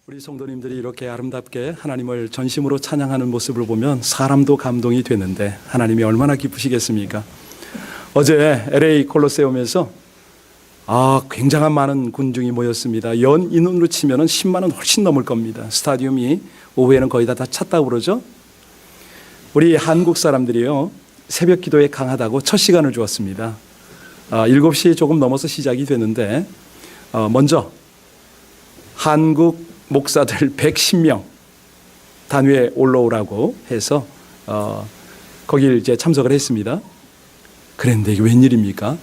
우리 성도님들이 이렇게 아름답게 하나님을 전심으로 찬양하는 모습을 보면 사람도 감동이 되는데 하나님이 얼마나 기쁘시겠습니까? 어제 LA 콜로세움에서 굉장한 많은 군중이 모였습니다. 연 인원으로 치면 10만은 훨씬 넘을 겁니다. 스타디움이 오후에는 거의 다 찼다고 그러죠. 우리 한국 사람들이요, 새벽 기도에 강하다고 첫 시간을 주었습니다. 7시 조금 넘어서 시작이 되는데 먼저 한국 목사들 110명 단위에 올라오라고 해서 거길 이제 참석을 했습니다. 그런데 이게 웬일입니까?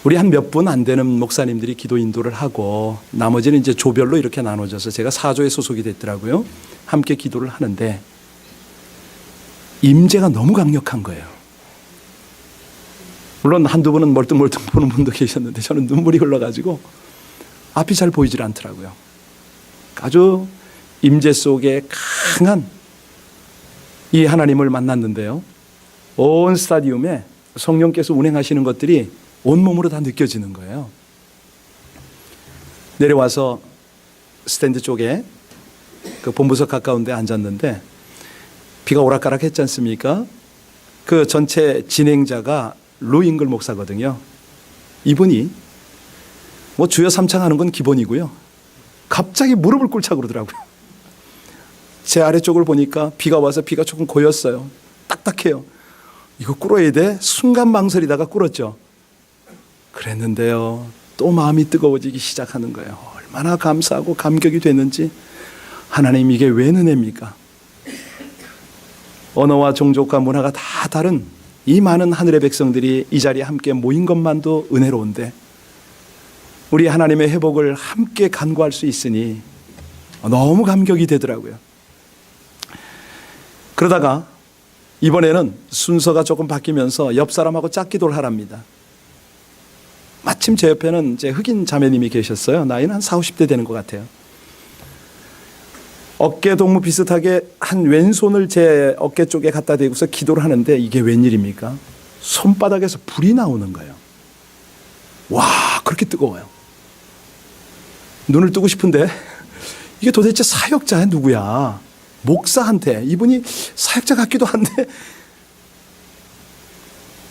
우리 한 몇 분 안 되는 목사님들이 기도 인도를 하고 나머지는 이제 조별로 이렇게 나눠져서 제가 사조에 소속이 됐더라고요. 함께 기도를 하는데 임재가 너무 강력한 거예요. 물론 한두 분은 멀뚱멀뚱 보는 분도 계셨는데 저는 눈물이 흘러가지고 앞이 잘 보이질 않더라고요. 아주 임재 속에 강한 이 하나님을 만났는데요. 온 스타디움에 성령께서 운행하시는 것들이 온몸으로 다 느껴지는 거예요. 내려와서 스탠드 쪽에 그 본부석 가까운 데 앉았는데 비가 오락가락 했지 않습니까? 그 전체 진행자가 루잉글 목사거든요. 이분이 뭐 주여 삼창하는 건 기본이고요. 갑자기 무릎을 꿇자 그러더라고요. 제 아래쪽을 보니까 비가 와서 비가 조금 고였어요. 딱딱해요. 이거 꿇어야 돼? 순간 망설이다가 꿇었죠. 그랬는데요, 또 마음이 뜨거워지기 시작하는 거예요. 얼마나 감사하고 감격이 됐는지. 하나님, 이게 웬 은혜입니까? 언어와 종족과 문화가 다 다른 이 많은 하늘의 백성들이 이 자리에 함께 모인 것만도 은혜로운데 우리 하나님의 회복을 함께 간구할 수 있으니 너무 감격이 되더라고요. 그러다가 이번에는 순서가 조금 바뀌면서 옆 사람하고 짝기도를 하랍니다. 마침 제 옆에는 이제 흑인 자매님이 계셨어요. 나이는 한 40, 50대 되는 것 같아요. 어깨 동무 비슷하게 한 왼손을 제 어깨 쪽에 갖다 대고서 기도를 하는데 이게 웬일입니까? 손바닥에서 불이 나오는 거예요. 와, 그렇게 뜨거워요. 눈을 뜨고 싶은데 이게 도대체 사역자야 누구야? 목사한테, 이분이 사역자 같기도 한데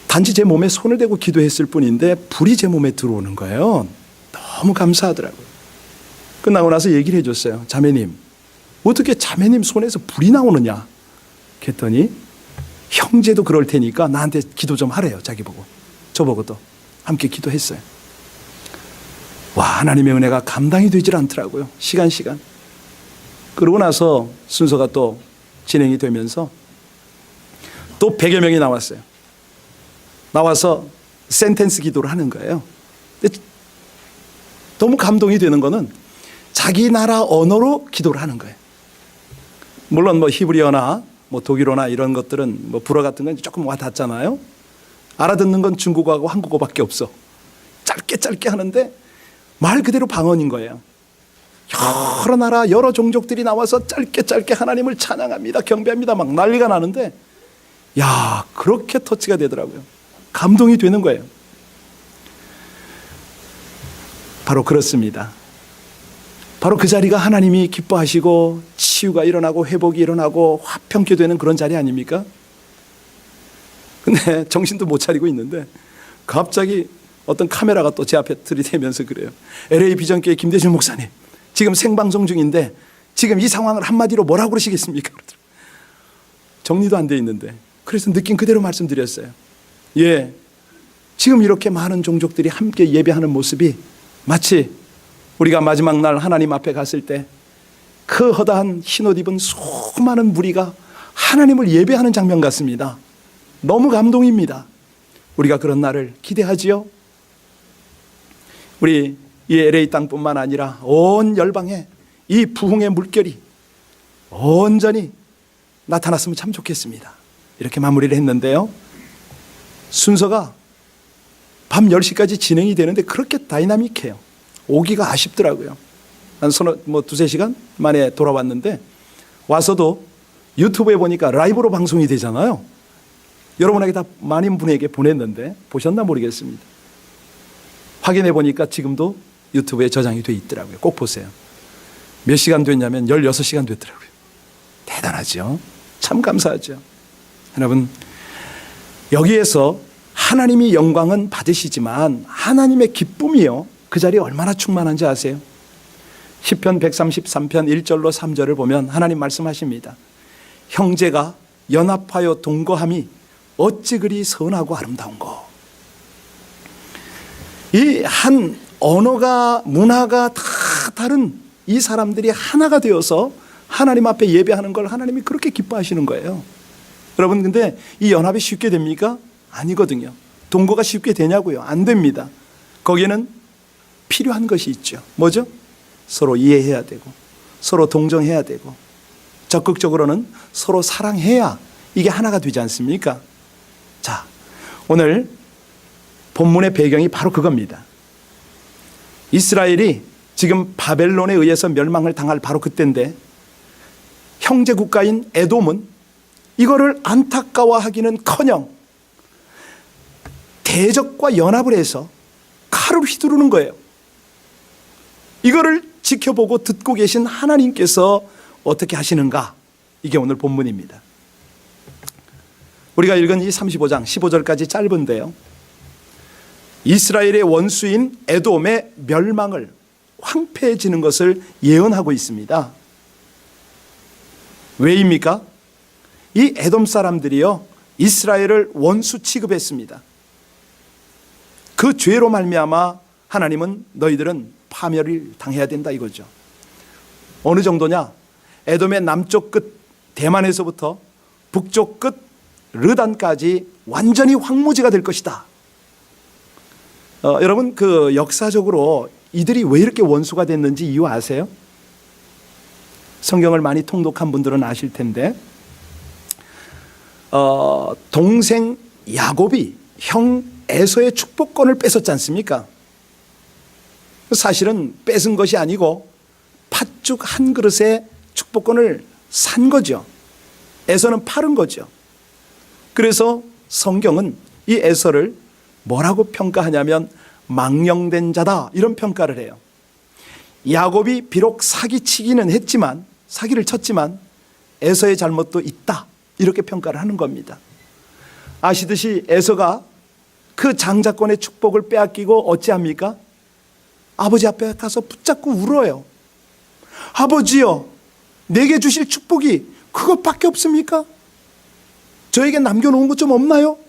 단지 제 몸에 손을 대고 기도했을 뿐인데 불이 제 몸에 들어오는 거예요. 너무 감사하더라고요. 끝나고 나서 얘기를 해줬어요. 자매님, 어떻게 자매님 손에서 불이 나오느냐? 그랬더니 형제도 그럴 테니까 나한테 기도 좀 하래요. 자기 보고. 저보고도 함께 기도했어요. 와, 하나님의 은혜가 감당이 되질 않더라고요. 시간. 그러고 나서 순서가 또 진행이 되면서 또 100여 명이 나왔어요. 나와서 센텐스 기도를 하는 거예요. 근데 너무 감동이 되는 거는 자기 나라 언어로 기도를 하는 거예요. 물론 뭐 히브리어나 뭐 독일어나 이런 것들은 뭐 불어 같은 건 조금 와닿잖아요. 알아듣는 건 중국어하고 한국어밖에 없어. 짧게 하는데 말 그대로 방언인 거예요. 여러 나라 여러 종족들이 나와서 짧게 하나님을 찬양합니다, 경배합니다, 막 난리가 나는데 야, 그렇게 터치가 되더라고요. 감동이 되는 거예요. 바로 그렇습니다. 바로 그 자리가 하나님이 기뻐하시고 치유가 일어나고 회복이 일어나고 화평케 되는 그런 자리 아닙니까? 근데 정신도 못 차리고 있는데 갑자기 어떤 카메라가 또 제 앞에 들이대면서 그래요. LA 비전교회 김대중 목사님, 지금 생방송 중인데 지금 이 상황을 한마디로 뭐라고 그러시겠습니까? 정리도 안 돼 있는데 그래서 느낀 그대로 말씀드렸어요. 예, 지금 이렇게 많은 종족들이 함께 예배하는 모습이 마치 우리가 마지막 날 하나님 앞에 갔을 때 그 허다한 흰옷 입은 수많은 무리가 하나님을 예배하는 장면 같습니다. 너무 감동입니다. 우리가 그런 날을 기대하지요. 우리 이 LA 땅뿐만 아니라 온 열방에 이 부흥의 물결이 온전히 나타났으면 참 좋겠습니다. 이렇게 마무리를 했는데요. 순서가 밤 10시까지 진행이 되는데 그렇게 다이나믹해요. 오기가 아쉽더라고요. 한 두세 시간 만에 돌아왔는데 와서도 유튜브에 보니까 라이브로 방송이 되잖아요. 여러분에게 다 많은 분에게 보냈는데 보셨나 모르겠습니다. 확인해 보니까 지금도 유튜브에 저장이 돼 있더라고요. 꼭 보세요. 몇 시간 됐냐면 16시간 됐더라고요. 대단하죠. 참 감사하죠. 여러분, 여기에서 하나님이 영광은 받으시지만 하나님의 기쁨이요, 그 자리에 얼마나 충만한지 아세요? 시편 133편 1절로 3절을 보면 하나님 말씀하십니다. 형제가 연합하여 동거함이 어찌 그리 선하고 아름다운고. 이 한 언어가, 문화가 다 다른 이 사람들이 하나가 되어서 하나님 앞에 예배하는 걸 하나님이 그렇게 기뻐하시는 거예요. 여러분, 근데 이 연합이 쉽게 됩니까? 아니거든요. 동거가 쉽게 되냐고요? 안 됩니다. 거기에는 필요한 것이 있죠. 뭐죠? 서로 이해해야 되고, 서로 동정해야 되고, 적극적으로는 서로 사랑해야 이게 하나가 되지 않습니까? 자, 오늘 본문의 배경이 바로 그겁니다. 이스라엘이 지금 바벨론에 의해서 멸망을 당할 바로 그때인데, 형제 국가인 에돔은 이거를 안타까워하기는커녕 대적과 연합을 해서 칼을 휘두르는 거예요. 이거를 지켜보고 듣고 계신 하나님께서 어떻게 하시는가? 이게 오늘 본문입니다. 우리가 읽은 이 35장 15절까지 짧은데요, 이스라엘의 원수인 에돔의 멸망을, 황폐해지는 것을 예언하고 있습니다. 왜입니까? 이 에돔 사람들이요, 이스라엘을 원수 취급했습니다. 그 죄로 말미암아 하나님은 너희들은 파멸을 당해야 된다 이거죠. 어느 정도냐? 에돔의 남쪽 끝 대만에서부터 북쪽 끝 르단까지 완전히 황무지가 될 것이다. 여러분, 그 역사적으로 이들이 왜 이렇게 원수가 됐는지 이유 아세요? 성경을 많이 통독한 분들은 아실 텐데, 동생 야곱이 형 에서의 축복권을 뺏었지 않습니까? 사실은 뺏은 것이 아니고 팥죽 한 그릇에 축복권을 산 거죠. 에서는 팔은 거죠. 그래서 성경은 이 에서를 뭐라고 평가하냐면 망령된 자다, 이런 평가를 해요. 야곱이 비록 사기치기는 했지만, 사기를 쳤지만 에서의 잘못도 있다, 이렇게 평가를 하는 겁니다. 아시듯이 에서가 그 장자권의 축복을 빼앗기고 어찌합니까? 아버지 앞에 가서 붙잡고 울어요. 아버지요, 내게 주실 축복이 그것밖에 없습니까? 저에게 남겨놓은 것 좀 없나요?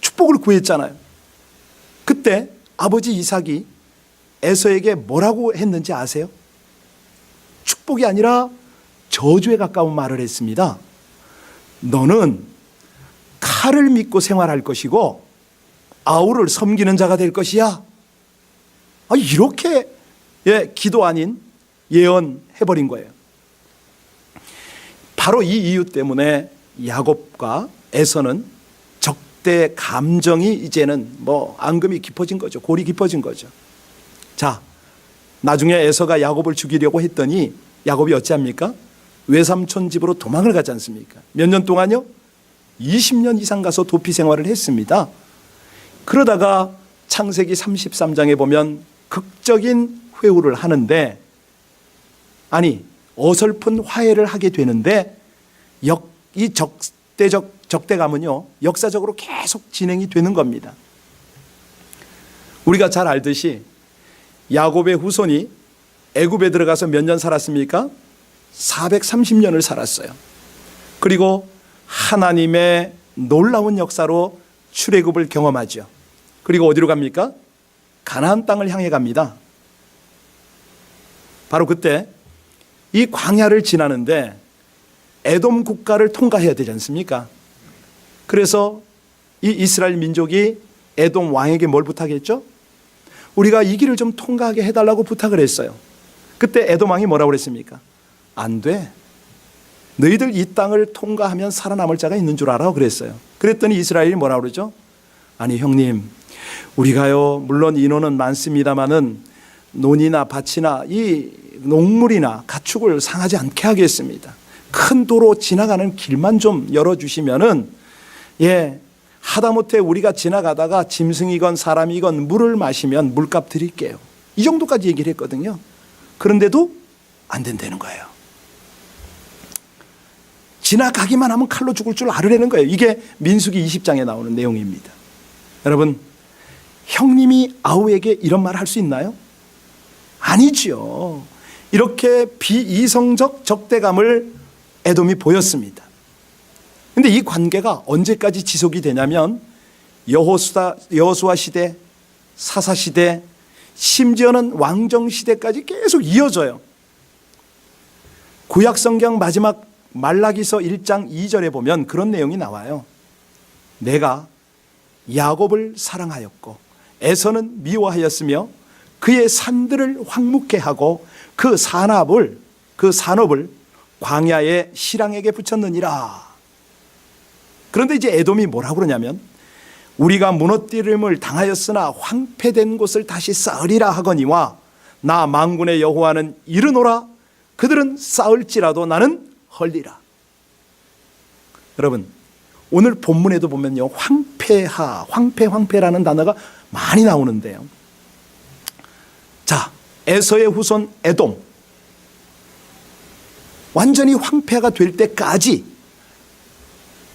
축복을 구했잖아요. 그때 아버지 이삭이 에서에게 뭐라고 했는지 아세요? 축복이 아니라 저주에 가까운 말을 했습니다. 너는 칼을 믿고 생활할 것이고 아우를 섬기는 자가 될 것이야. 이렇게 기도 아닌 예언해버린 거예요. 바로 이 이유 때문에 야곱과 에서는 적대 감정이 이제는 앙금이 깊어진 거죠. 골이 깊어진 거죠. 자, 나중에 에서가 야곱을 죽이려고 했더니 야곱이 어찌합니까? 외삼촌 집으로 도망을 가지 않습니까? 몇 년 동안요? 20년 이상 가서 도피 생활을 했습니다. 그러다가 창세기 33장에 보면 극적인 회유를 하는데, 어설픈 화해를 하게 되는데, 이 적대감은요, 역사적으로 계속 진행이 되는 겁니다. 우리가 잘 알듯이 야곱의 후손이 애굽에 들어가서 몇 년 살았습니까? 430년을 살았어요. 그리고 하나님의 놀라운 역사로 출애굽을 경험하죠. 그리고 어디로 갑니까? 가나안 땅을 향해 갑니다. 바로 그때 이 광야를 지나는데 에돔 국가를 통과해야 되지 않습니까? 그래서 이 이스라엘 민족이 에돔 왕에게 뭘 부탁했죠? 우리가 이 길을 좀 통과하게 해달라고 부탁을 했어요. 그때 에돔 왕이 뭐라고 그랬습니까? 안 돼. 너희들 이 땅을 통과하면 살아남을 자가 있는 줄 알아, 그랬어요. 그랬더니 이스라엘이 뭐라고 그러죠? 형님, 우리가요, 물론 인원은 많습니다마는 논이나 밭이나 이 농물이나 가축을 상하지 않게 하겠습니다. 큰 도로 지나가는 길만 좀 열어주시면은, 하다못해 우리가 지나가다가 짐승이건 사람이건 물을 마시면 물값 드릴게요. 이 정도까지 얘기를 했거든요. 그런데도 안 된다는 거예요. 지나가기만 하면 칼로 죽을 줄 알으라는 거예요. 이게 민수기 20장에 나오는 내용입니다. 여러분, 형님이 아우에게 이런 말 할 수 있나요? 아니지요. 이렇게 비이성적 적대감을 에돔이 보였습니다. 그런데 이 관계가 언제까지 지속이 되냐면 여호수아 시대, 사사 시대, 심지어는 왕정 시대까지 계속 이어져요. 구약 성경 마지막 말라기서 1장 2절에 보면 그런 내용이 나와요. 내가 야곱을 사랑하였고 에서는 미워하였으며 그의 산들을 황무케 하고 그 산업을 광야의 실랑에게 붙였느니라. 그런데 이제 에돔이 뭐라고 그러냐면 우리가 무너뜨림을 당하였으나 황폐된 곳을 다시 쌓으리라 하거니와 나 만군의 여호와는 이르노라. 그들은 쌓을지라도 나는 헐리라. 여러분, 오늘 본문에도 보면요, 황폐라는 단어가 많이 나오는데요. 자, 에서의 후손 에돔, 완전히 황폐가 될 때까지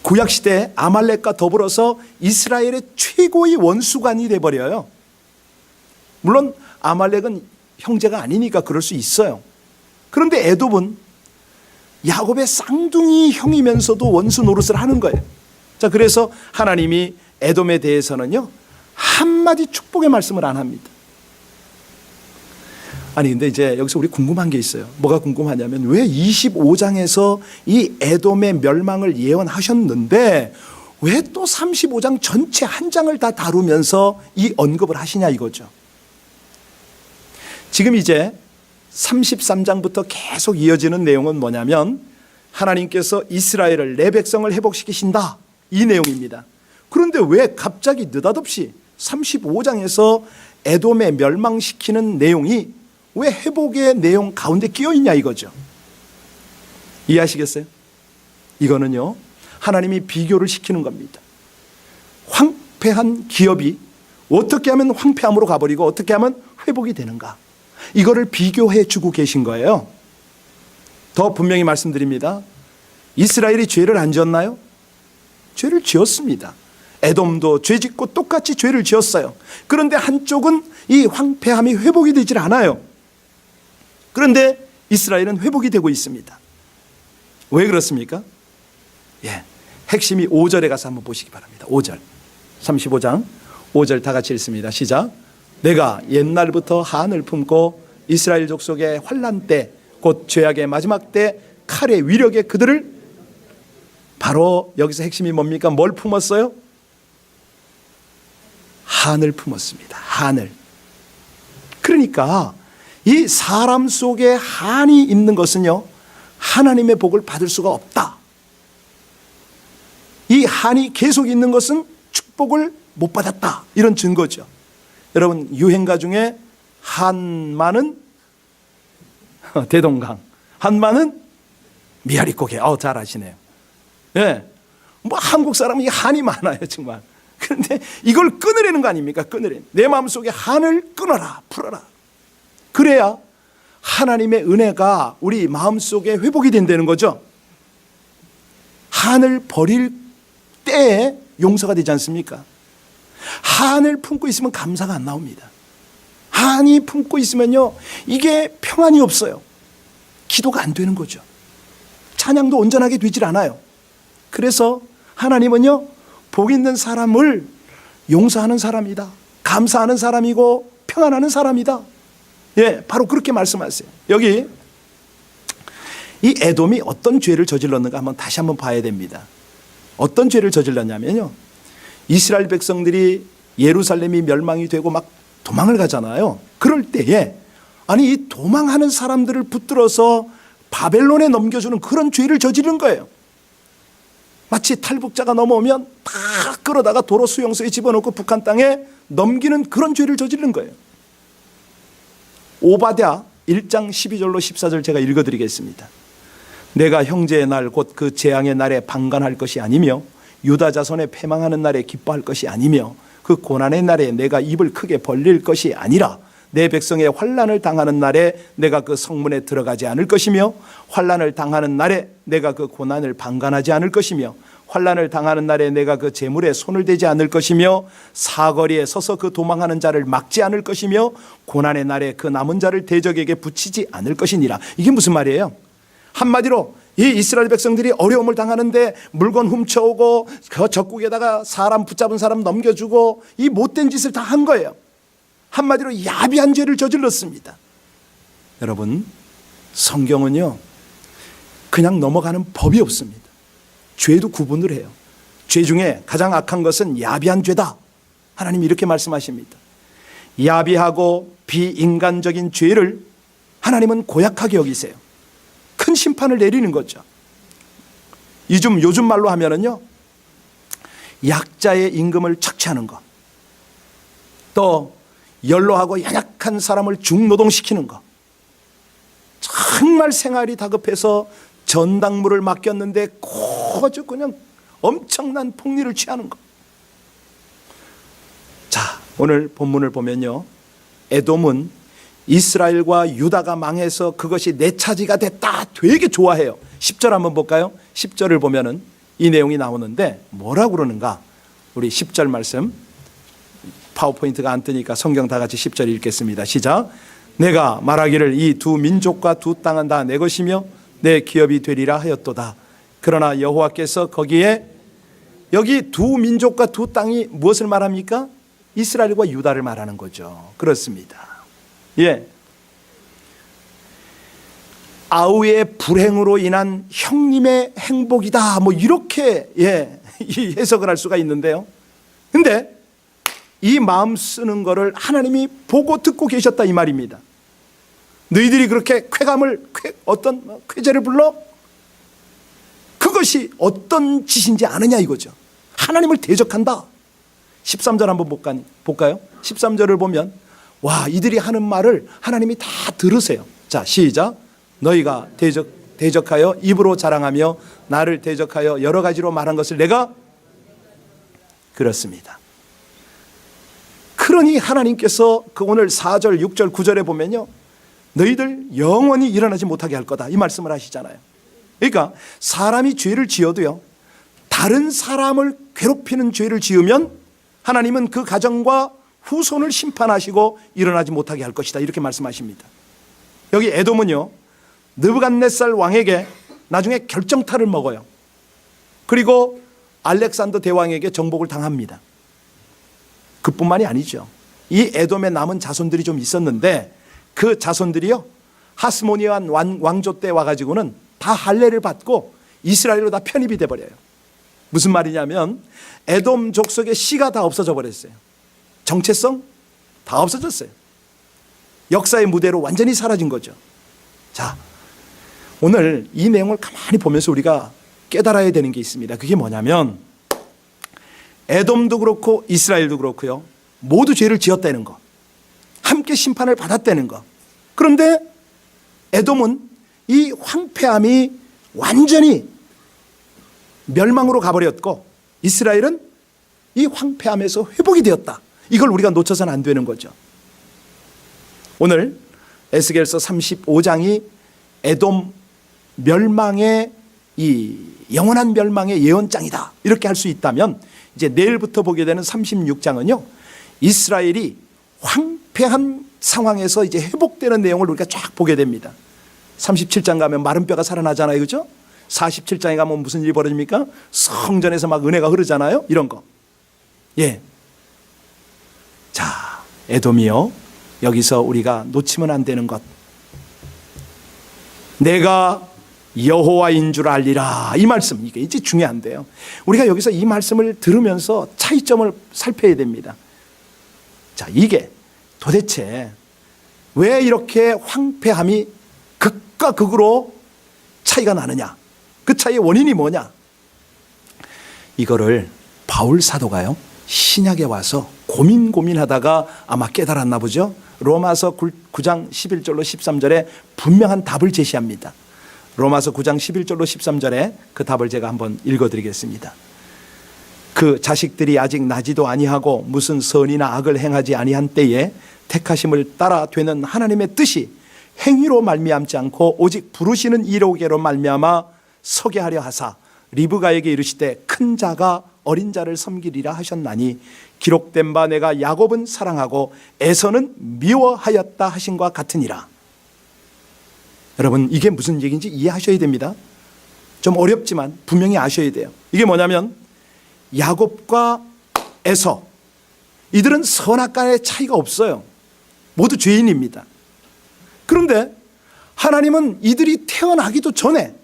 구약시대 아말렉과 더불어서 이스라엘의 최고의 원수관이 돼버려요. 물론 아말렉은 형제가 아니니까 그럴 수 있어요. 그런데 에돔은 야곱의 쌍둥이 형이면서도 원수 노릇을 하는 거예요. 자, 그래서 하나님이 에돔에 대해서는요, 한마디 축복의 말씀을 안 합니다. 아니, 근데 이제 여기서 우리 궁금한 게 있어요. 뭐가 궁금하냐면 왜 25장에서 이 에돔의 멸망을 예언하셨는데 왜 또 35장 전체 한 장을 다 다루면서 이 언급을 하시냐 이거죠. 지금 이제 33장부터 계속 이어지는 내용은 뭐냐면 하나님께서 이스라엘을 내 백성을 회복시키신다, 이 내용입니다. 그런데 왜 갑자기 느닷없이 35장에서 에돔에 멸망시키는 내용이 왜 회복의 내용 가운데 끼어 있냐 이거죠. 이해하시겠어요? 이거는요, 하나님이 비교를 시키는 겁니다. 황폐한 기업이 어떻게 하면 황폐함으로 가버리고 어떻게 하면 회복이 되는가, 이거를 비교해 주고 계신 거예요. 더 분명히 말씀드립니다. 이스라엘이 죄를 안 지었나요? 죄를 지었습니다. 에돔도 죄 짓고 똑같이 죄를 지었어요. 그런데 한쪽은 이 황폐함이 회복이 되질 않아요. 그런데 이스라엘은 회복이 되고 있습니다. 왜 그렇습니까? 예, 핵심이 5절에 가서 한번 보시기 바랍니다. 5절, 35장 5절 다 같이 읽습니다. 시작. 내가 옛날부터 한을 품고 이스라엘 족속의 환난 때 곧 죄악의 마지막 때 칼의 위력에 그들을, 바로 여기서 핵심이 뭡니까? 뭘 품었어요? 한을 품었습니다. 한을. 그러니까 이 사람 속에 한이 있는 것은요, 하나님의 복을 받을 수가 없다. 이 한이 계속 있는 것은 축복을 못 받았다, 이런 증거죠. 여러분, 유행가 중에 한마는 대동강, 한마는 미아리고개. 잘 아시네요. 예, 뭐 한국 사람이 한이 많아요 정말. 그런데 이걸 끊으려는 거 아닙니까? 끊으려는, 내 마음속에 한을 끊어라, 풀어라. 그래야 하나님의 은혜가 우리 마음속에 회복이 된다는 거죠. 한을 버릴 때에 용서가 되지 않습니까? 한을 품고 있으면 감사가 안 나옵니다. 한이 품고 있으면요, 이게 평안이 없어요. 기도가 안 되는 거죠. 찬양도 온전하게 되질 않아요. 그래서 하나님은요, 복 있는 사람을 용서하는 사람이다, 감사하는 사람이고 평안하는 사람이다. 예, 바로 그렇게 말씀하세요. 여기 이 에돔이 어떤 죄를 저질렀는가 한번 다시 한번 봐야 됩니다. 어떤 죄를 저질렀냐면요, 이스라엘 백성들이 예루살렘이 멸망이 되고 막 도망을 가잖아요. 그럴 때에 아니 이 도망하는 사람들을 붙들어서 바벨론에 넘겨주는 그런 죄를 저지른 거예요. 마치 탈북자가 넘어오면 다 끌어다가 도로 수용소에 집어넣고 북한 땅에 넘기는 그런 죄를 저지른 거예요. 오바댜 1장 12절로 14절 제가 읽어드리겠습니다. 내가 형제의 날 곧 그 재앙의 날에 방관할 것이 아니며 유다 자손의 패망하는 날에 기뻐할 것이 아니며 그 고난의 날에 내가 입을 크게 벌릴 것이 아니라 내 백성의 환난을 당하는 날에 내가 그 성문에 들어가지 않을 것이며 환난을 당하는 날에 내가 그 고난을 방관하지 않을 것이며 환난을 당하는 날에 내가 그 재물에 손을 대지 않을 것이며 사거리에 서서 그 도망하는 자를 막지 않을 것이며 고난의 날에 그 남은 자를 대적에게 붙이지 않을 것이니라. 이게 무슨 말이에요? 한마디로 이 이스라엘 백성들이 어려움을 당하는데 물건 훔쳐오고 그 적국에다가 사람 붙잡은 사람 넘겨주고 이 못된 짓을 다 한 거예요. 한마디로 야비한 죄를 저질렀습니다. 여러분, 성경은요 그냥 넘어가는 법이 없습니다. 죄도 구분을 해요. 죄 중에 가장 악한 것은 야비한 죄다. 하나님이 이렇게 말씀하십니다. 야비하고 비인간적인 죄를 하나님은 고약하게 여기세요. 큰 심판을 내리는 거죠. 요즘 말로 하면은요, 약자의 임금을 착취하는 것, 또 연로하고 연약한 사람을 중노동시키는 것, 정말 생활이 다급해서 전당물을 맡겼는데 아주 그냥 엄청난 폭리를 취하는 것. 자, 오늘 본문을 보면요, 에돔은 이스라엘과 유다가 망해서 그것이 내 차지가 됐다 되게 좋아해요. 10절 한번 볼까요? 10절을 보면은 이 내용이 나오는데 뭐라고 그러는가? 우리 10절 말씀, 파워포인트가 안 뜨니까 성경 다 같이 10절 읽겠습니다. 시작. 내가 말하기를 이 두 민족과 두 땅은 다 내 것이며 내 기업이 되리라 하였도다. 그러나 여호와께서 거기에, 여기 두 민족과 두 땅이 무엇을 말합니까? 이스라엘과 유다를 말하는 거죠. 그렇습니다. 예, 아우의 불행으로 인한 형님의 행복이다, 뭐 이렇게 이 해석을 할 수가 있는데요. 근데 이 마음 쓰는 거를 하나님이 보고 듣고 계셨다 이 말입니다. 너희들이 그렇게 어떤 쾌제를 불러? 그것이 어떤 짓인지 아느냐 이거죠. 하나님을 대적한다. 13절 한번 볼까요? 13절을 보면 와, 이들이 하는 말을 하나님이 다 들으세요. 자, 시작. 너희가 대적하여 입으로 자랑하며 나를 대적하여 여러 가지로 말한 것을 내가, 그렇습니다. 그러니 하나님께서 그 오늘 4절, 6절, 9절에 보면요, 너희들 영원히 일어나지 못하게 할 거다 이 말씀을 하시잖아요. 그러니까 사람이 죄를 지어도요, 다른 사람을 괴롭히는 죄를 지으면 하나님은 그 가정과 후손을 심판하시고 일어나지 못하게 할 것이다 이렇게 말씀하십니다. 여기 에돔은요, 느부갓네살 왕에게 나중에 결정타를 먹어요. 그리고 알렉산더 대왕에게 정복을 당합니다. 그뿐만이 아니죠. 이 에돔에 남은 자손들이 좀 있었는데 그 자손들이요, 하스모니안 왕조 때 와가지고는 다 할례를 받고 이스라엘로 다 편입이 돼버려요. 무슨 말이냐면 에돔 족속의 씨가 다 없어져 버렸어요. 정체성 다 없어졌어요. 역사의 무대로 완전히 사라진 거죠. 자, 오늘 이 내용을 가만히 보면서 우리가 깨달아야 되는 게 있습니다. 그게 뭐냐면 에돔도 그렇고 이스라엘도 그렇고요, 모두 죄를 지었다는 거, 함께 심판을 받았다는 거. 그런데 에돔은 이 황폐함이 완전히 멸망으로 가버렸고 이스라엘은 이 황폐함에서 회복이 되었다. 이걸 우리가 놓쳐서는 안 되는 거죠. 오늘 에스겔서 35장이 에돔 멸망의, 이 영원한 멸망의 예언장이다 이렇게 할 수 있다면, 이제 내일부터 보게 되는 36장은요 이스라엘이 황폐한 상황에서 이제 회복되는 내용을 우리가 쫙 보게 됩니다. 37장 가면 마른 뼈가 살아나잖아요, 그렇죠? 47장에 가면 무슨 일이 벌어집니까? 성전에서 막 은혜가 흐르잖아요, 이런 거. 예. 자, 에돔이요, 여기서 우리가 놓치면 안 되는 것, 내가 여호와인 줄 알리라 이 말씀, 이게 이제 중요한데요. 우리가 여기서 이 말씀을 들으면서 차이점을 살펴야 됩니다. 자, 이게 도대체 왜 이렇게 황폐함이 극과 극으로 차이가 나느냐, 그 차이의 원인이 뭐냐, 이거를 바울 사도가요 신약에 와서 고민하다가 아마 깨달았나 보죠. 로마서 9장 11절로 13절에 분명한 답을 제시합니다. 로마서 9장 11절로 13절에 그 답을 제가 한번 읽어드리겠습니다. 그 자식들이 아직 나지도 아니하고 무슨 선이나 악을 행하지 아니한 때에 택하심을 따라 되는 하나님의 뜻이 행위로 말미암지 않고 오직 부르시는 이로계로 말미암아 서게 하려 하사 리브가에게 이르시되 큰 자가 어린 자를 섬기리라 하셨나니 기록된 바 내가 야곱은 사랑하고 에서는 미워하였다 하신과 같으니라. 여러분, 이게 무슨 얘기인지 이해하셔야 됩니다. 좀 어렵지만 분명히 아셔야 돼요. 이게 뭐냐면 야곱과 에서, 이들은 선악간의 차이가 없어요. 모두 죄인입니다. 그런데 하나님은 이들이 태어나기도 전에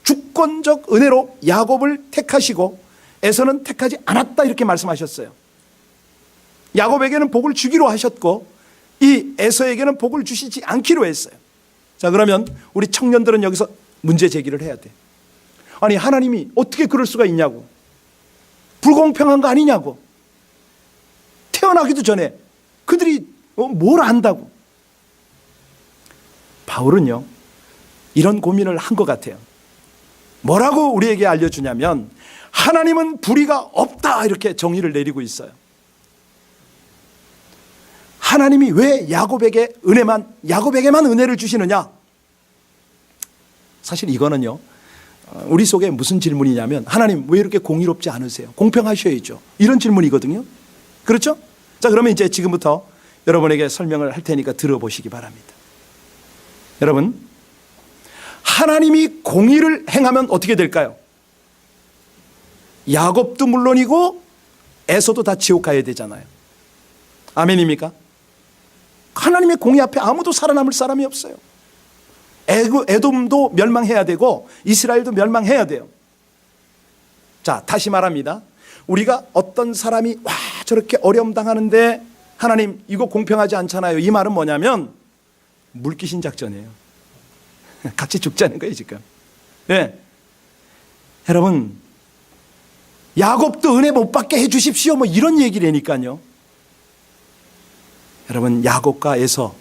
주권적 은혜로 야곱을 택하시고 에서는 택하지 않았다, 이렇게 말씀하셨어요. 야곱에게는 복을 주기로 하셨고 이 에서에게는 복을 주시지 않기로 했어요. 자, 그러면 우리 청년들은 여기서 문제 제기를 해야 돼. 아니, 하나님이 어떻게 그럴 수가 있냐고, 불공평한 거 아니냐고, 태어나기도 전에 그들이 뭘 안다고. 바울은요, 이런 고민을 한 것 같아요. 뭐라고 우리에게 알려주냐면 하나님은 불의가 없다, 이렇게 정의를 내리고 있어요. 하나님이 왜 야곱에게만 은혜를 주시느냐? 사실 이거는요, 우리 속에 무슨 질문이냐면 하나님 왜 이렇게 공의롭지 않으세요? 공평하셔야죠, 이런 질문이거든요. 그렇죠? 자, 그러면 이제 지금부터 여러분에게 설명을 할 테니까 들어보시기 바랍니다. 여러분, 하나님이 공의를 행하면 어떻게 될까요? 야곱도 물론이고 에서도 다 지옥 가야 되잖아요. 아멘입니까? 하나님의 공의 앞에 아무도 살아남을 사람이 없어요. 에돔도 멸망해야 되고 이스라엘도 멸망해야 돼요. 자, 다시 말합니다. 우리가 어떤 사람이 저렇게 어려움 당하는데 하나님 이거 공평하지 않잖아요, 이 말은 뭐냐면 물귀신 작전이에요. 같이 죽자는 거예요 지금. 네. 여러분, 야곱도 은혜 못 받게 해 주십시오, 뭐 이런 얘기라니까요. 여러분, 야곱과 에서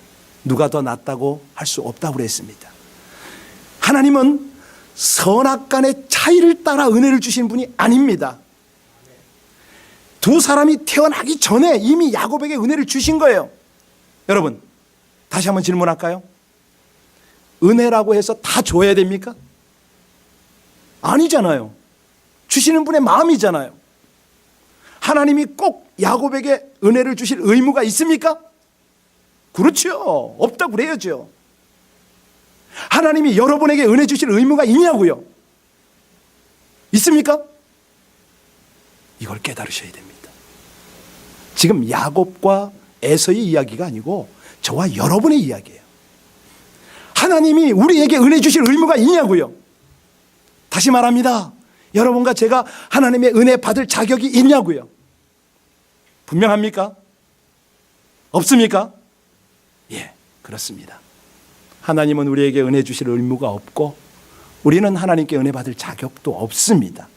누가 더 낫다고 할 수 없다고 그랬습니다. 하나님은 선악간의 차이를 따라 은혜를 주신 분이 아닙니다. 두 사람이 태어나기 전에 이미 야곱에게 은혜를 주신 거예요. 여러분, 다시 한번 질문할까요? 은혜라고 해서 다 줘야 됩니까? 아니잖아요. 주시는 분의 마음이잖아요. 하나님이 꼭 야곱에게 은혜를 주실 의무가 있습니까? 그렇죠. 없다고 그래야죠. 하나님이 여러분에게 은혜 주실 의무가 있냐고요? 있습니까? 이걸 깨달으셔야 됩니다. 지금 야곱과 에서의 이야기가 아니고 저와 여러분의 이야기예요. 하나님이 우리에게 은혜 주실 의무가 있냐고요? 다시 말합니다. 여러분과 제가 하나님의 은혜 받을 자격이 있냐고요? 분명합니까? 없습니까? 예, 그렇습니다. 하나님은 우리에게 은혜 주실 의무가 없고 우리는 하나님께 은혜 받을 자격도 없습니다.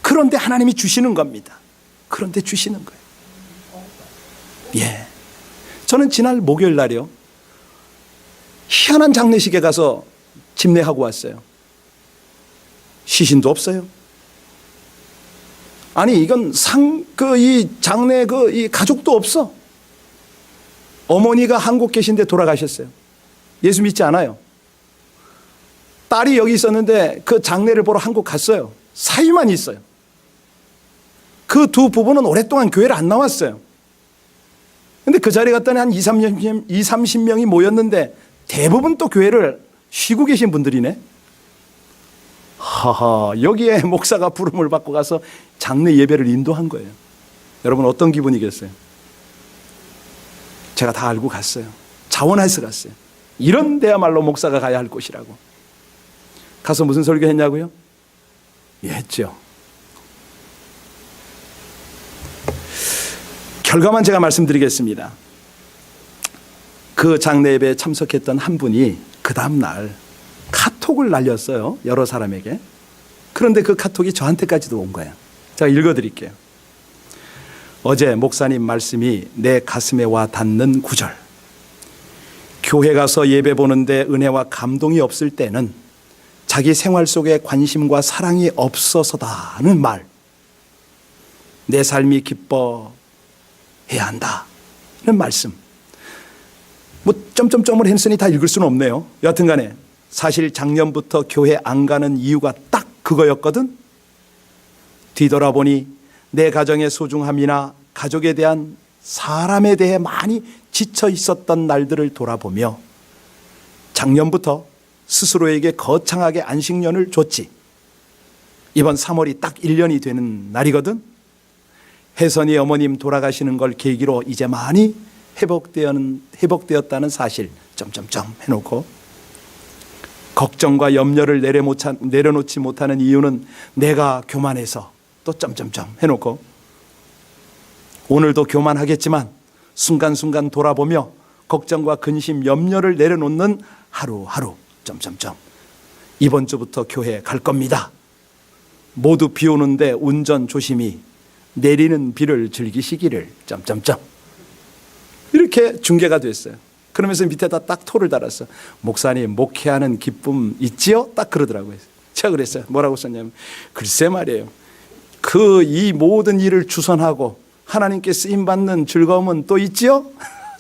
그런데 하나님이 주시는 겁니다. 그런데 주시는 거예요. 예, 저는 지난 목요일 날이요, 희한한 장례식에 가서 집례하고 왔어요. 시신도 없어요. 아니, 이건 이 장례 이 가족도 없어. 어머니가 한국 계신데 돌아가셨어요. 예수 믿지 않아요. 딸이 여기 있었는데 그 장례를 보러 한국 갔어요. 사위만 있어요. 그 두 부부는 오랫동안 교회를 안 나왔어요. 근데 그 자리에 갔더니 한 30명이 모였는데 대부분 또 교회를 쉬고 계신 분들이네. 하하, 여기에 목사가 부름을 받고 가서 장례 예배를 인도한 거예요. 여러분, 어떤 기분이겠어요? 제가 다 알고 갔어요. 자원해서 갔어요. 이런 데야말로 목사가 가야 할 곳이라고. 가서 무슨 설교 했냐고요? 예, 했죠. 결과만 제가 말씀드리겠습니다. 그 장례 예배에 참석했던 한 분이 그 다음날 카톡을 날렸어요, 여러 사람에게. 그런데 그 카톡이 저한테까지도 온 거예요. 제가 읽어드릴게요. 어제 목사님 말씀이 내 가슴에 와 닿는 구절. 교회 가서 예배 보는데 은혜와 감동이 없을 때는 자기 생활 속에 관심과 사랑이 없어서다는 말. 내 삶이 기뻐해야 한다. 이런 말씀. 뭐 점점점을 했으니 다 읽을 수는 없네요. 여하튼 간에 사실 작년부터 교회 안 가는 이유가 딱 그거였거든. 뒤돌아보니 내 가정의 소중함이나 가족에 대한 사람에 대해 많이 지쳐 있었던 날들을 돌아보며 작년부터 스스로에게 거창하게 안식년을 줬지. 이번 3월이 딱 1년이 되는 날이거든. 혜선이 어머님 돌아가시는 걸 계기로 이제 많이 회복되었다는 사실 점점점 해놓고, 걱정과 염려를 내려놓지 못하는 이유는 내가 교만해서 또 점점점 해놓고, 오늘도 교만하겠지만 순간순간 돌아보며 걱정과 근심, 염려를 내려놓는 하루하루 점점점. 이번 주부터 교회 갈 겁니다. 모두 비 오는데 운전 조심히, 내리는 비를 즐기시기를 점점점. 이렇게 중계가 됐어요. 그러면서 밑에다 딱 토를 달았어. 목사님, 목회하는 기쁨 있지요? 딱 그러더라고요. 제가 그랬어요. 뭐라고 썼냐면, 글쎄 말이에요, 이 모든 일을 주선하고 하나님께 쓰임받는 즐거움은 또 있지요?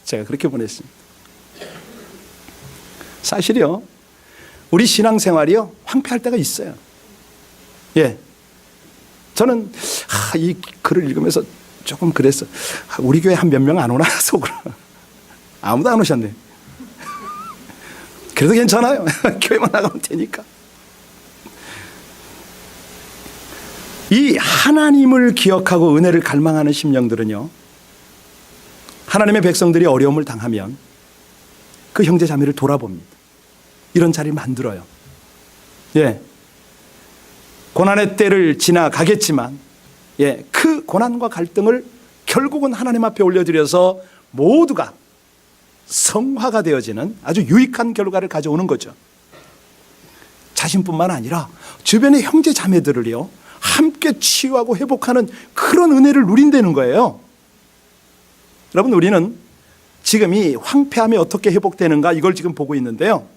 제가 그렇게 보냈습니다. 사실이요, 우리 신앙생활이요, 황폐할 때가 있어요. 예, 저는 이 글을 읽으면서 조금 그랬어. 우리 교회 한 몇 명 안 오나 속으로. 아무도 안 오셨네. 그래도 괜찮아요. 교회만 나가면 되니까. 이 하나님을 기억하고 은혜를 갈망하는 심령들은요, 하나님의 백성들이 어려움을 당하면 그 형제 자매를 돌아봅니다. 이런 자리를 만들어요. 예, 고난의 때를 지나가겠지만, 예, 그 고난과 갈등을 결국은 하나님 앞에 올려드려서 모두가 성화가 되어지는 아주 유익한 결과를 가져오는 거죠. 자신뿐만 아니라 주변의 형제 자매들을요, 함께 치유하고 회복하는 그런 은혜를 누린다는 거예요. 여러분, 우리는 지금 이 황폐함이 어떻게 회복되는가, 이걸 지금 보고 있는데요,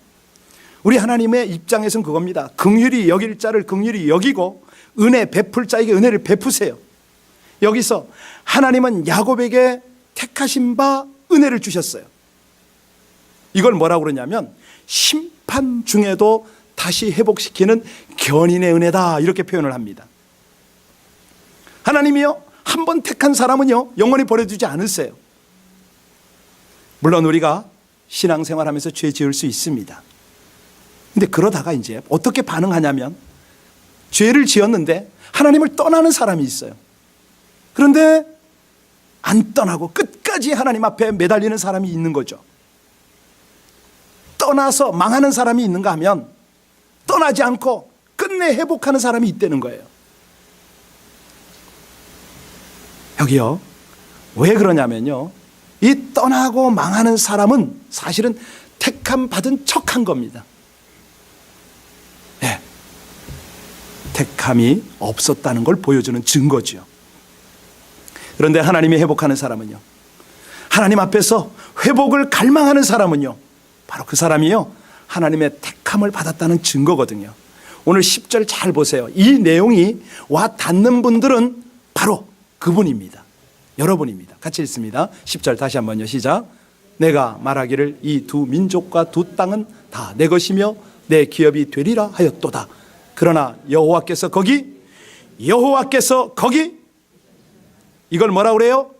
우리 하나님의 입장에서는 그겁니다. 긍휼히 여길 자를 긍휼히 여기고 은혜 베풀 자에게 은혜를 베푸세요. 여기서 하나님은 야곱에게 택하신 바 은혜를 주셨어요. 이걸 뭐라고 그러냐면 심판 중에도 다시 회복시키는 견인의 은혜다, 이렇게 표현을 합니다. 하나님이요, 한 번 택한 사람은요, 영원히 버려두지 않으세요. 물론 우리가 신앙생활하면서 죄 지을 수 있습니다. 근데 그러다가 이제 어떻게 반응하냐면, 죄를 지었는데 하나님을 떠나는 사람이 있어요. 그런데 안 떠나고 끝까지 하나님 앞에 매달리는 사람이 있는 거죠. 떠나서 망하는 사람이 있는가 하면, 떠나지 않고 끝내 회복하는 사람이 있다는 거예요. 여기요, 왜 그러냐면요, 이 떠나고 망하는 사람은 사실은 택함 받은 척한 겁니다. 네, 택함이 없었다는 걸 보여주는 증거죠. 그런데 하나님이 회복하는 사람은요, 하나님 앞에서 회복을 갈망하는 사람은요, 바로 그 사람이요, 하나님의 택함을 받았다는 증거거든요. 오늘 10절 잘 보세요. 이 내용이 와 닿는 분들은 바로 그분입니다. 여러분입니다. 같이 읽습니다. 10절 다시 한번요. 시작. 내가 말하기를 이 두 민족과 두 땅은 다 내 것이며 내 기업이 되리라 하였도다. 그러나 여호와께서 거기 이걸 뭐라고 그래요?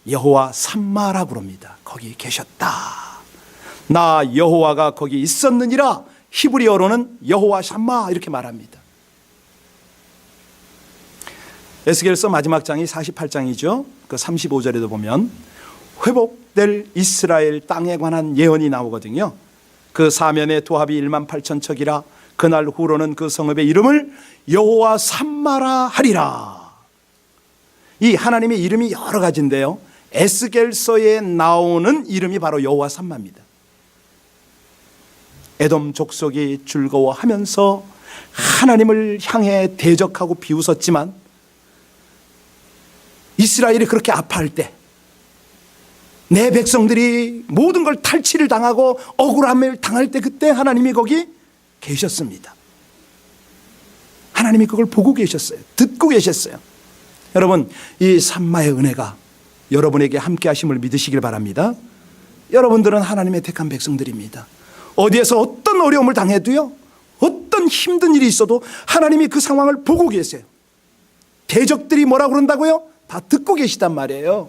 여호와 삼마라고 그럽니다. 거기 계셨다. 나 여호와가 거기 있었느니라. 히브리어로는 여호와 샴마 이렇게 말합니다. 에스겔서 마지막 장이 48장이죠. 그 35절에도 보면 회복될 이스라엘 땅에 관한 예언이 나오거든요. 그 사면의 도합이 1만 8천 척이라. 그날 후로는 그 성읍의 이름을 여호와 삼마라 하리라. 이 하나님의 이름이 여러 가지인데요, 에스겔서에 나오는 이름이 바로 여호와 삼마입니다. 에돔 족속이 즐거워하면서 하나님을 향해 대적하고 비웃었지만, 이스라엘이 그렇게 아파할 때, 내 백성들이 모든 걸 탈취를 당하고 억울함을 당할 때, 그때 하나님이 거기 계셨습니다. 하나님이 그걸 보고 계셨어요. 듣고 계셨어요. 여러분, 이 산마의 은혜가 여러분에게 함께 하심을 믿으시길 바랍니다. 여러분들은 하나님의 택한 백성들입니다. 어디에서 어떤 어려움을 당해도요, 어떤 힘든 일이 있어도 하나님이 그 상황을 보고 계세요. 대적들이 뭐라고 그런다고요? 다 듣고 계시단 말이에요.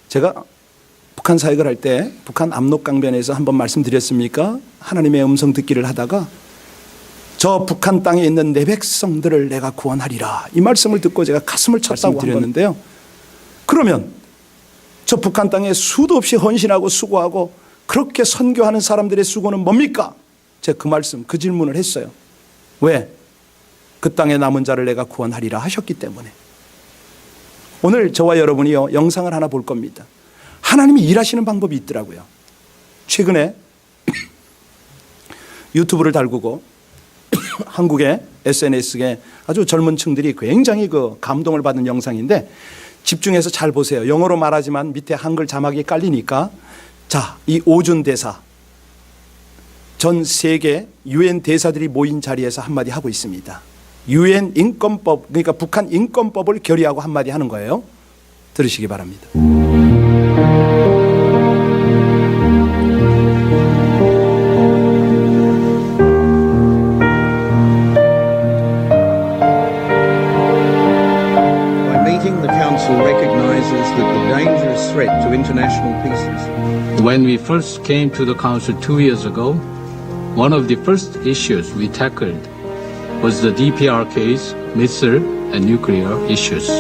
제가 북한 사역을 할 때 북한 압록강변에서 한번 말씀드렸습니까? 하나님의 음성 듣기를 하다가 저 북한 땅에 있는 내 백성들을 내가 구원하리라, 이 말씀을 듣고 제가 가슴을 쳤다고 드렸는데요. 그러면 저 북한 땅에 수도 없이 헌신하고 수고하고 그렇게 선교하는 사람들의 수고는 뭡니까? 제가 그 말씀, 그 질문을 했어요. 왜? 그 땅에 남은 자를 내가 구원하리라 하셨기 때문에. 오늘 저와 여러분이요, 영상을 하나 볼 겁니다. 하나님이 일하시는 방법이 있더라고요. 최근에 유튜브를 달구고 한국의 SNS에 아주 젊은 층들이 굉장히 그 감동을 받는 영상인데, 집중해서 잘 보세요. 영어로 말하지만 밑에 한글 자막이 깔리니까. 자, 이 오준 대사, 전 세계 UN 대사들이 모인 자리에서 한마디 하고 있습니다. UN 인권법, 그러니까 북한 인권법을 결의하고 한마디 하는 거예요. 들으시기 바랍니다. Recognizes that the dangerous threat to international peace. When we first came to the Council 2 years ago, one of the first issues we tackled was the DPR case, missile and nuclear issues.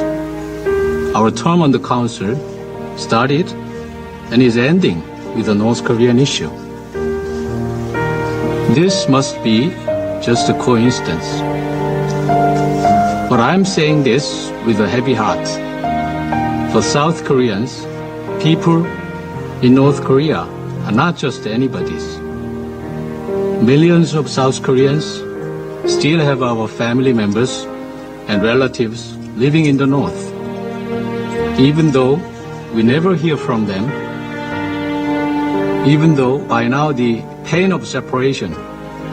Our term on the Council started and is ending with the North Korean issue. This must be just a coincidence. But I'm saying this with a heavy heart. For South Koreans, people in North Korea are not just anybody's. Millions of South Koreans still have our family members and relatives living in the North. Even though we never hear from them, even though by now the pain of separation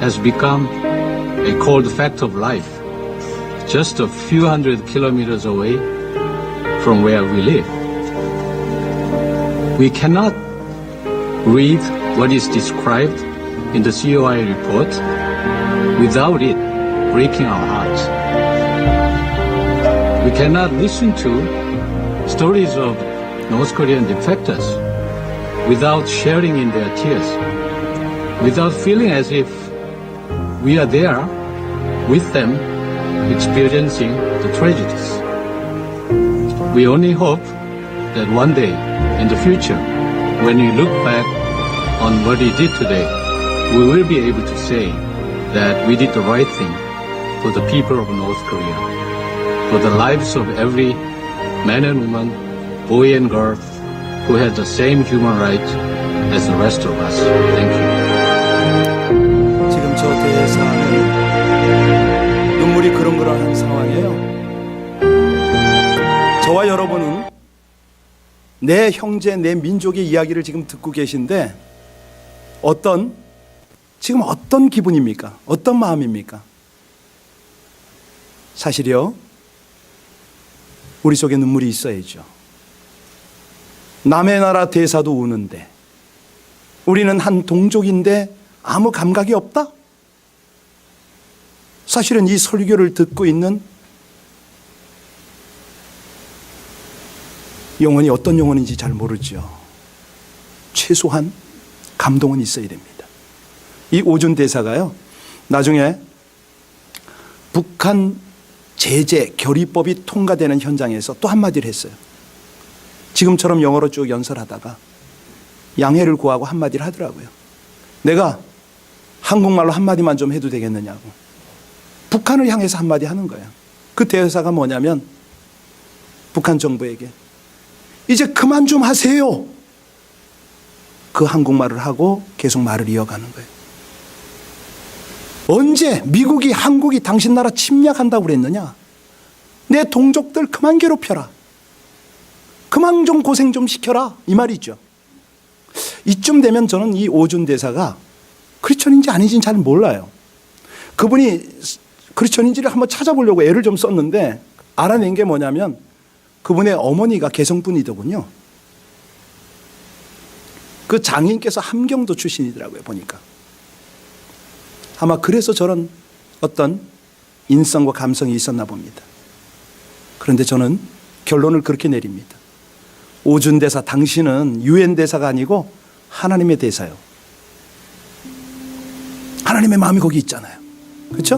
has become a cold fact of life, just a few hundred kilometers away from where we live. We cannot read what is described in the COI report without it breaking our hearts. We cannot listen to stories of North Korean defectors without sharing in their tears, without feeling as if we are there with them experiencing the tragedies. We only hope that one day in the future, when we look back on what we did today, we will be able to say that we did the right thing for the people of North Korea, for the lives of every man and woman, boy and girl who has the same human rights as the rest of us. Thank you. 지금 저 대사는 눈물이 그렁그렁한 상황이에요. 저와 여러분은 내 형제, 내 민족의 이야기를 지금 듣고 계신데 지금 어떤 기분입니까? 어떤 마음입니까? 사실이요, 우리 속에 눈물이 있어야죠. 남의 나라 대사도 우는데 우리는 한 동족인데 아무 감각이 없다? 사실은 이 설교를 듣고 있는 영혼이 어떤 영혼인지 잘 모르죠. 최소한 감동은 있어야 됩니다. 이 오준 대사가요, 나중에 북한 제재 결의법이 통과되는 현장에서 또 한마디를 했어요. 지금처럼 영어로 쭉 연설하다가 양해를 구하고 한마디를 하더라고요. 내가 한국말로 한마디만 좀 해도 되겠느냐고. 북한을 향해서 한마디 하는 거예요. 그 대사가 뭐냐면 북한 정부에게 이제 그만 좀 하세요. 그 한국말을 하고 계속 말을 이어가는 거예요. 언제 미국이 한국이 당신 나라 침략한다고 그랬느냐? 내 동족들 그만 괴롭혀라. 그만 좀 고생 좀 시켜라. 이 말이죠. 이쯤 되면 저는 이 오준 대사가 크리스천인지 아닌지는 잘 몰라요. 그분이 크리스천인지를 한번 찾아보려고 애를 좀 썼는데 알아낸 게 뭐냐면 그분의 어머니가 개성분이더군요. 그 장인께서 함경도 출신이더라고요, 보니까. 아마 그래서 저런 어떤 인성과 감성이 있었나 봅니다. 그런데 저는 결론을 그렇게 내립니다. 오준 대사, 당신은 유엔 대사가 아니고 하나님의 대사요. 하나님의 마음이 거기 있잖아요. 그렇죠?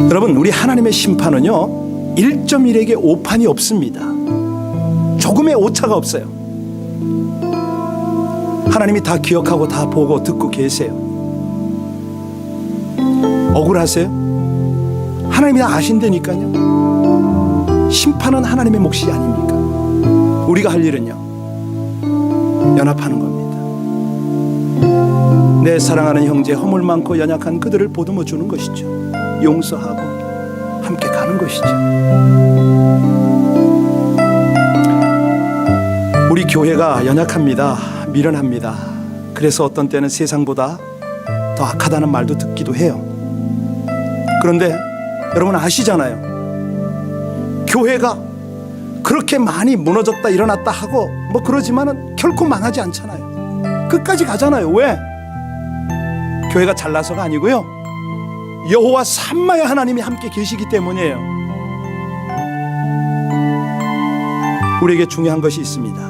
여러분, 우리 하나님의 심판은요 1.1에게 오판이 없습니다. 조금의 오차가 없어요. 하나님이 다 기억하고 다 보고 듣고 계세요. 억울하세요? 하나님이 다 아신다니까요. 심판은 하나님의 몫이 아닙니까? 우리가 할 일은요 연합하는 겁니다. 내 사랑하는 형제, 허물 많고 연약한 그들을 보듬어 주는 것이죠. 용서하고 함께 가는 것이죠. 우리 교회가 연약합니다. 미련합니다. 그래서 어떤 때는 세상보다 더 악하다는 말도 듣기도 해요. 그런데 여러분 아시잖아요. 교회가 그렇게 많이 무너졌다 일어났다 하고 뭐 그러지만은 결코 망하지 않잖아요. 끝까지 가잖아요. 왜? 교회가 잘나서가 아니고요, 여호와 삼마의 하나님이 함께 계시기 때문이에요. 우리에게 중요한 것이 있습니다.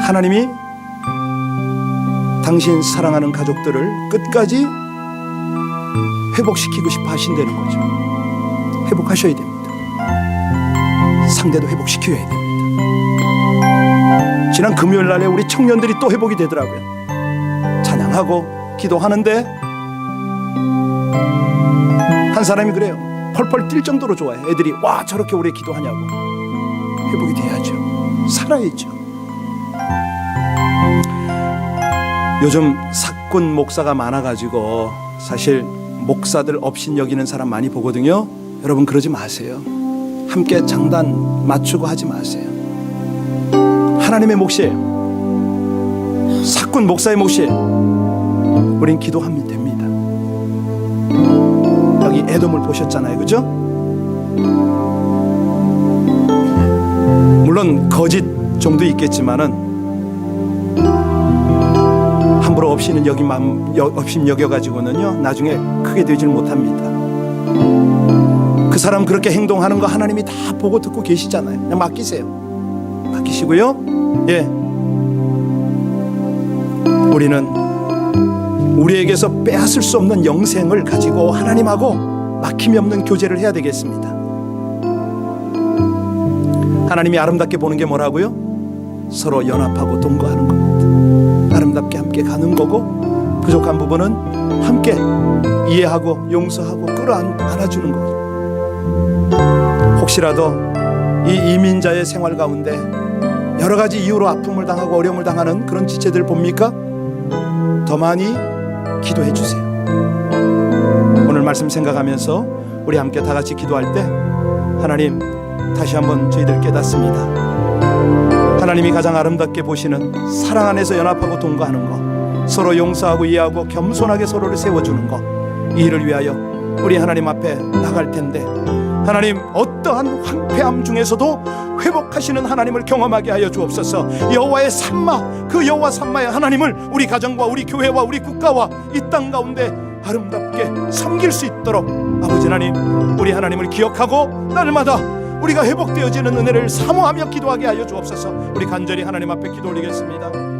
하나님이 당신 사랑하는 가족들을 끝까지 회복시키고 싶어 하신다는 거죠. 회복하셔야 됩니다. 상대도 회복시켜야 됩니다. 지난 금요일 날에 우리 청년들이 또 회복이 되더라고요. 찬양하고 기도하는데 한 사람이 그래요. 펄펄 뛸 정도로 좋아해. 애들이 와 저렇게 오래 기도하냐고. 회복이 돼야죠. 살아야죠. 요즘 사꾼 목사가 많아가지고 사실 목사들 업신여기는 사람 많이 보거든요. 여러분 그러지 마세요. 함께 장단 맞추고 하지 마세요. 하나님의 몫이에요. 사꾼 목사의 몫이에요. 우린 기도하면 됩니다. 여기 에돔을 보셨잖아요, 그죠? 물론 거짓 정도 있겠지만은 함부로 없이는 없임 여겨가지고는요 나중에 크게 되질 못합니다. 그 사람 그렇게 행동하는 거 하나님이 다 보고 듣고 계시잖아요. 그냥 맡기세요. 맡기시고요. 예, 우리는 우리에게서 빼앗을 수 없는 영생을 가지고 하나님하고 막힘이 없는 교제를 해야 되겠습니다. 하나님이 아름답게 보는 게 뭐라고요? 서로 연합하고 동거하는 겁니다. 아름답게 함께 가는 거고 부족한 부분은 함께 이해하고 용서하고 끌어안아주는 거죠. 혹시라도 이 이민자의 생활 가운데 여러 가지 이유로 아픔을 당하고 어려움을 당하는 그런 지체들 봅니까? 더 많이 기도해 주세요. 오늘 말씀 생각하면서 우리 함께 다 같이 기도할 때 하나님 다시 한번 저희들 깨닫습니다. 하나님이 가장 아름답게 보시는 사랑 안에서 연합하고 동거하는 것, 서로 용서하고 이해하고 겸손하게 서로를 세워주는 것, 이 일을 위하여 우리 하나님 앞에 나갈 텐데 하나님 어떠한 황폐함 중에서도 회복하시는 하나님을 경험하게 하여 주옵소서. 여호와의 삼마, 그 여호와 삼마의 하나님을 우리 가정과 우리 교회와 우리 국가와 이 땅 가운데 아름답게 섬길 수 있도록 아버지 하나님, 우리 하나님을 기억하고 날마다 우리가 회복되어지는 은혜를 사모하며 기도하게 하여 주옵소서. 우리 간절히 하나님 앞에 기도 올리겠습니다.